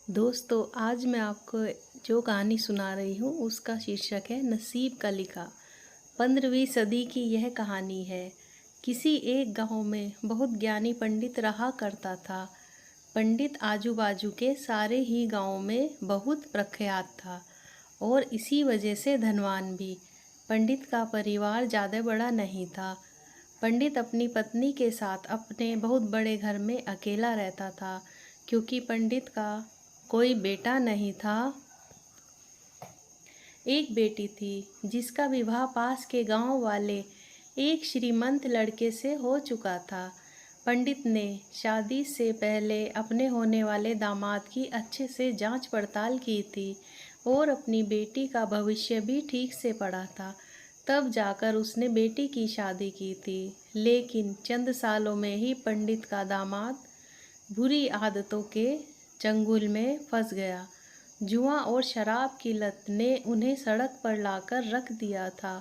दोस्तों, आज मैं आपको जो कहानी सुना रही हूँ उसका शीर्षक है नसीब का लिखा। 15वीं सदी की यह कहानी है। किसी एक गांव में बहुत ज्ञानी पंडित रहा करता था। पंडित आजू बाजू के सारे ही गांवों में बहुत प्रख्यात था और इसी वजह से धनवान भी। पंडित का परिवार ज़्यादा बड़ा नहीं था। पंडित अपनी पत्नी के साथ अपने बहुत बड़े घर में अकेला रहता था क्योंकि पंडित का कोई बेटा नहीं था। एक बेटी थी जिसका विवाह पास के गांव वाले एक श्रीमंत लड़के से हो चुका था। पंडित ने शादी से पहले अपने होने वाले दामाद की अच्छे से जांच पड़ताल की थी और अपनी बेटी का भविष्य भी ठीक से पढ़ा था। तब जाकर उसने बेटी की शादी की थी। लेकिन चंद सालों में ही पंडित का दामाद बुरी आदतों के चंगुल में फंस गया। जुआ और शराब की लत ने उन्हें सड़क पर लाकर रख दिया था।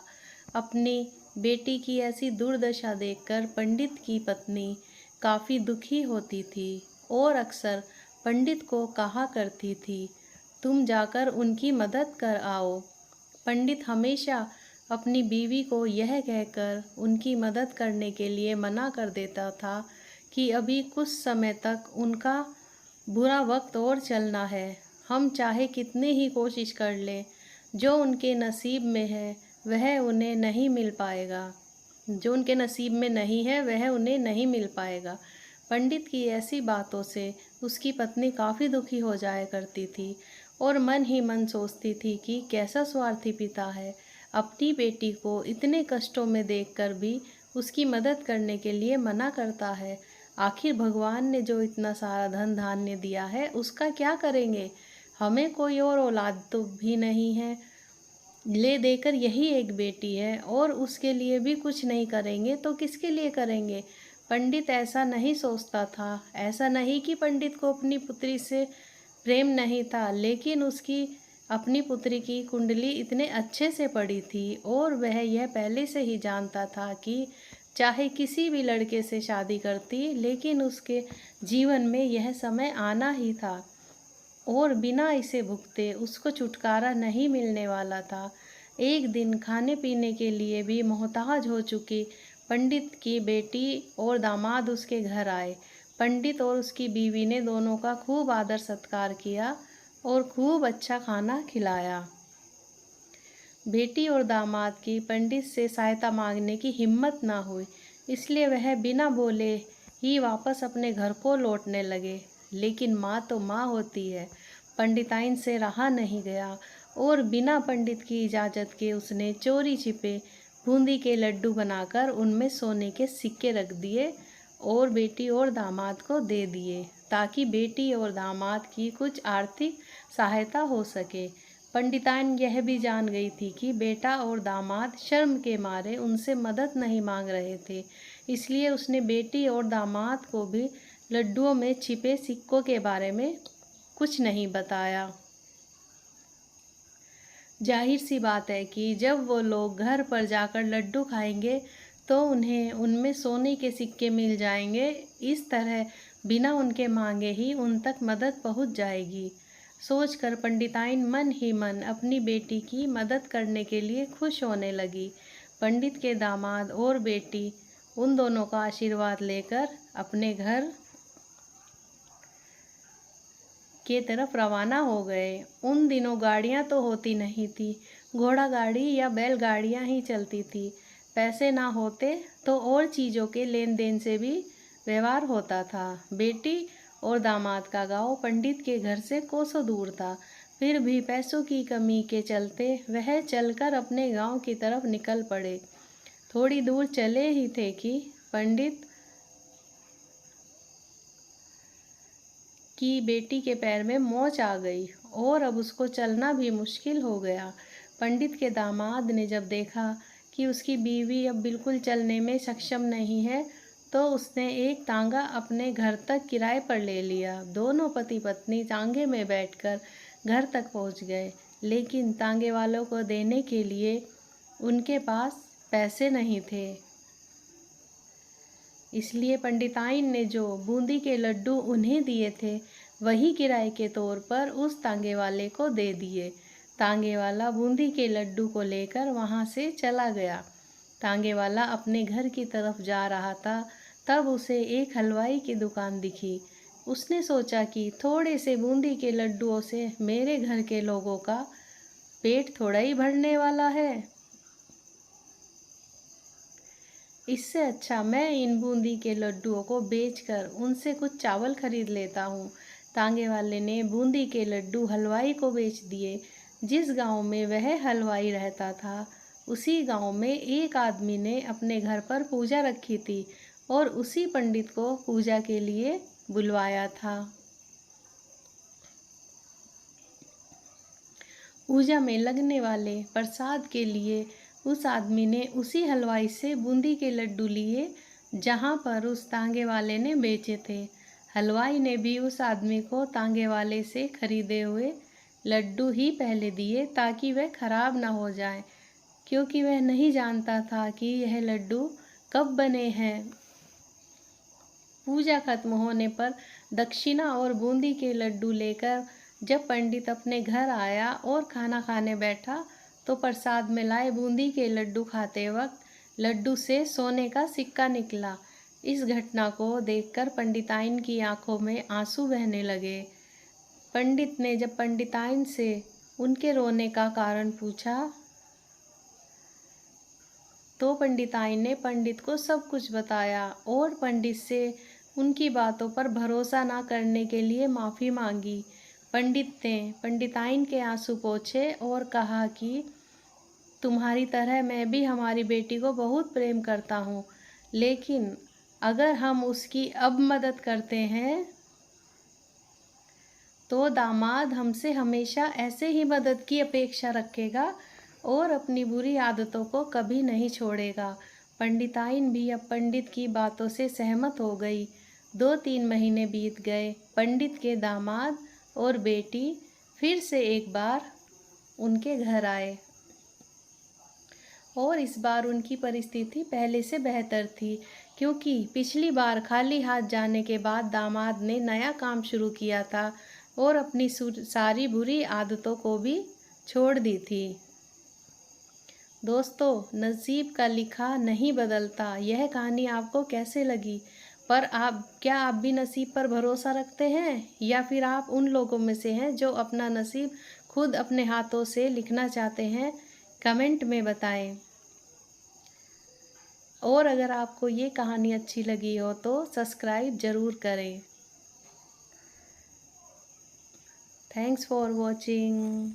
अपनी बेटी की ऐसी दुर्दशा देखकर पंडित की पत्नी काफ़ी दुखी होती थी और अक्सर पंडित को कहा करती थी, तुम जाकर उनकी मदद कर आओ। पंडित हमेशा अपनी बीवी को यह कहकर उनकी मदद करने के लिए मना कर देता था कि अभी कुछ समय तक उनका बुरा वक्त और चलना है। हम चाहे कितनी ही कोशिश कर लें, जो उनके नसीब में है वह उन्हें नहीं मिल पाएगा। जो उनके नसीब में नहीं है वह उन्हें नहीं मिल पाएगा। पंडित की ऐसी बातों से उसकी पत्नी काफ़ी दुखी हो जाया करती थी और मन ही मन सोचती थी कि कैसा स्वार्थी पिता है, अपनी बेटी को इतने कष्टों में देखकर भी उसकी मदद करने के लिए मना करता है। आखिर भगवान ने जो इतना सारा धन धान्य दिया है उसका क्या करेंगे? हमें कोई और औलाद तो भी नहीं है, ले देकर यही एक बेटी है और उसके लिए भी कुछ नहीं करेंगे तो किसके लिए करेंगे? पंडित ऐसा नहीं सोचता था। ऐसा नहीं कि पंडित को अपनी पुत्री से प्रेम नहीं था, लेकिन उसकी अपनी पुत्री की कुंडली इतने अच्छे से पड़ी थी और वह यह पहले से ही जानता था कि चाहे किसी भी लड़के से शादी करती, लेकिन उसके जीवन में यह समय आना ही था और बिना इसे भुगते उसको छुटकारा नहीं मिलने वाला था। एक दिन खाने पीने के लिए भी मोहताज हो चुकी पंडित की बेटी और दामाद उसके घर आए। पंडित और उसकी बीवी ने दोनों का खूब आदर सत्कार किया और खूब अच्छा खाना खिलाया। बेटी और दामाद की पंडित से सहायता मांगने की हिम्मत ना हुई, इसलिए वह बिना बोले ही वापस अपने घर को लौटने लगे। लेकिन माँ तो माँ होती है। पंडिताइन से रहा नहीं गया और बिना पंडित की इजाज़त के उसने चोरी छिपे बूंदी के लड्डू बनाकर उनमें सोने के सिक्के रख दिए और बेटी और दामाद को दे दिए ताकि बेटी और दामाद की कुछ आर्थिक सहायता हो सके। पंडिताइन यह भी जान गई थी कि बेटा और दामाद शर्म के मारे उनसे मदद नहीं मांग रहे थे, इसलिए उसने बेटी और दामाद को भी लड्डुओं में छिपे सिक्कों के बारे में कुछ नहीं बताया। जाहिर सी बात है कि जब वो लोग घर पर जाकर लड्डू खाएंगे तो उन्हें उनमें सोने के सिक्के मिल जाएंगे। इस तरह बिना उनके मांगे ही उन तक मदद पहुंच जाएगी। सोचकर पंडिताइन मन ही मन अपनी बेटी की मदद करने के लिए खुश होने लगी। पंडित के दामाद और बेटी उन दोनों का आशीर्वाद लेकर अपने घर के तरफ रवाना हो गए। उन दिनों गाड़ियां तो होती नहीं थी, घोड़ा गाड़ी या बैलगाड़ियां ही चलती थी। पैसे ना होते तो और चीज़ों के लेन देन से भी व्यवहार होता था। बेटी और दामाद का गांव पंडित के घर से कोसों दूर था, फिर भी पैसों की कमी के चलते वह चलकर अपने गांव की तरफ निकल पड़े। थोड़ी दूर चले ही थे कि पंडित की बेटी के पैर में मोच आ गई और अब उसको चलना भी मुश्किल हो गया। पंडित के दामाद ने जब देखा कि उसकी बीवी अब बिल्कुल चलने में सक्षम नहीं है, तो उसने एक तांगा अपने घर तक किराए पर ले लिया। दोनों पति पत्नी तांगे में बैठकर घर तक पहुंच गए, लेकिन तांगे वालों को देने के लिए उनके पास पैसे नहीं थे। इसलिए पंडिताइन ने जो बूंदी के लड्डू उन्हें दिए थे वही किराए के तौर पर उस तांगे वाले को दे दिए। तांगे वाला बूंदी के लड्डू को लेकर वहाँ से चला गया। तांगे वाला अपने घर की तरफ जा रहा था, तब उसे एक हलवाई की दुकान दिखी। उसने सोचा कि थोड़े से बूंदी के लड्डुओं से मेरे घर के लोगों का पेट थोड़ा ही भरने वाला है। इससे अच्छा मैं इन बूंदी के लड्डुओं को बेचकर उनसे कुछ चावल खरीद लेता हूँ। तांगे वाले ने बूंदी के लड्डू हलवाई को बेच दिए। जिस गांव में वह हलवाई रहता था, उसी गांव में एक आदमी ने अपने घर पर पूजा रखी थी और उसी पंडित को पूजा के लिए बुलवाया था। पूजा में लगने वाले प्रसाद के लिए उस आदमी ने उसी हलवाई से बूंदी के लड्डू लिए जहाँ पर उस तांगे वाले ने बेचे थे। हलवाई ने भी उस आदमी को तांगे वाले से खरीदे हुए लड्डू ही पहले दिए ताकि वह खराब ना हो जाए, क्योंकि वह नहीं जानता था कि यह लड्डू कब बने हैं। पूजा खत्म होने पर दक्षिणा और बूंदी के लड्डू लेकर जब पंडित अपने घर आया और खाना खाने बैठा, तो प्रसाद में लाए बूंदी के लड्डू खाते वक्त लड्डू से सोने का सिक्का निकला। इस घटना को देखकर पंडिताइन की आंखों में आंसू बहने लगे। पंडित ने जब पंडिताइन से उनके रोने का कारण पूछा, तो पंडिताइन ने पंडित को सब कुछ बताया और पंडित से उनकी बातों पर भरोसा ना करने के लिए माफ़ी मांगी। पंडित ने पंडिताइन के आंसू पोंछे और कहा कि तुम्हारी तरह मैं भी हमारी बेटी को बहुत प्रेम करता हूँ, लेकिन अगर हम उसकी अब मदद करते हैं तो दामाद हमसे हमेशा ऐसे ही मदद की अपेक्षा रखेगा और अपनी बुरी आदतों को कभी नहीं छोड़ेगा। पंडिताइन भी अब पंडित की बातों से सहमत हो गई। 2-3 महीने बीत गए। पंडित के दामाद और बेटी फिर से एक बार उनके घर आए और इस बार उनकी परिस्थिति पहले से बेहतर थी, क्योंकि पिछली बार खाली हाथ जाने के बाद दामाद ने नया काम शुरू किया था और अपनी सारी बुरी आदतों को भी छोड़ दी थी। दोस्तों, नसीब का लिखा नहीं बदलता। यह कहानी आपको कैसे लगी? पर क्या आप भी नसीब पर भरोसा रखते हैं, या फिर आप उन लोगों में से हैं जो अपना नसीब खुद अपने हाथों से लिखना चाहते हैं? कमेंट में बताएं। और अगर आपको ये कहानी अच्छी लगी हो तो सब्सक्राइब ज़रूर करें। Thanks for watching.